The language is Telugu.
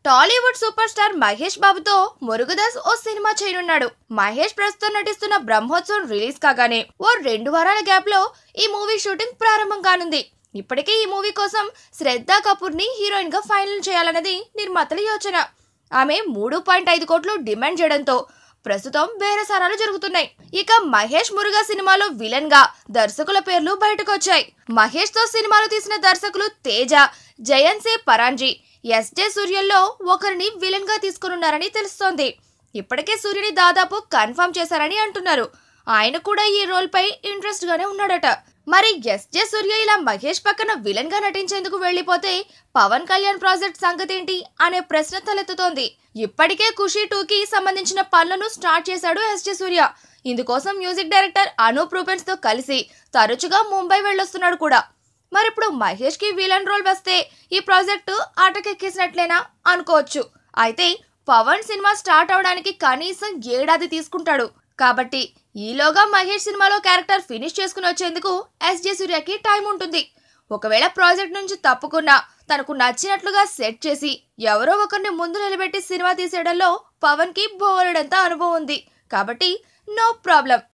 టాలీవుడ్ సూపర్ స్టార్ మహేష్ బాబుతో మురుగదాస్ ఓ సినిమా చేయనున్నాడు. మహేష్ ప్రస్తుతం నటిస్తున్న బ్రహ్మోత్సవం రిలీజ్ కాగానే ఓ 2 వారాల గ్యాప్ లో ఈ మూవీ షూటింగ్ ప్రారంభం కానుంది. ఇప్పటికే ఈ మూవీ కోసం శ్రద్ధా కపూర్ ని హీరోయిన్ గా ఫైనల్ చేయాలన్నది నిర్మాతల యోచన. ఆమె 3.5 కోట్లు డిమాండ్ చేయడంతో ప్రస్తుతం బేరసారాలు జరుగుతున్నాయి. ఇక మహేష్ మురుగా సినిమాలో విలన్ గా దర్శకుల పేర్లు బయటకు వచ్చాయి. మహేష్ తో సినిమాలు తీసిన దర్శకులు తేజ, జయన్ సే పరాంజీ, ఎస్జే సూర్యల్లో ఒకరిని విలన్ గా తీసుకున్నారని తెలుస్తోంది. ఇప్పటికే సూర్యని దాదాపు కన్ఫర్మ్ చేశారని అంటున్నారు. ఆయన కూడా ఈ రోల్ పై ఇంట్రెస్ట్ గానే ఉన్నాడట. మరి ఎస్జే సూర్య ఇలా మహేష్ పక్కన విలన్ గా నటించేందుకు వెళ్లిపోతే పవన్ కళ్యాణ్ ప్రాజెక్ట్ సంగతి ఏంటి అనే ప్రశ్న తలెత్తుతోంది. ఇప్పటికే ఖుషీ 2కి సంబంధించిన పనులను స్టార్ట్ చేశాడు ఎస్జే సూర్య. ఇందుకోసం మ్యూజిక్ డైరెక్టర్ అనూప్ రూపెన్స్ తో కలిసి తరచుగా ముంబై వెళ్ళొస్తున్నాడు కూడా. మరిప్పుడు మహేష్ కి విలన్ రోల్ వస్తే ఈ ప్రాజెక్టు ఆటకెక్కేసినట్లేనా అనుకోవచ్చు. అయితే పవన్ సినిమా స్టార్ట్ అవడానికి కనీసం 1 ఏడాది తీసుకుంటాడు. కాబట్టి ఈలోగా మహేష్ సినిమాలో క్యారెక్టర్ ఫినిష్ చేసుకుని వచ్చేందుకు ఎస్జే సూర్యకి టైం ఉంటుంది. ఒకవేళ ప్రాజెక్ట్ నుంచి తప్పుకున్నా తనకు నచ్చినట్లుగా సెట్ చేసి ఎవరో ఒకరిని ముందు నిలబెట్టి సినిమా తీసేయడంలో పవన్ కి బోలెడంత అనుభవం ఉంది. కాబట్టి నో ప్రాబ్లం.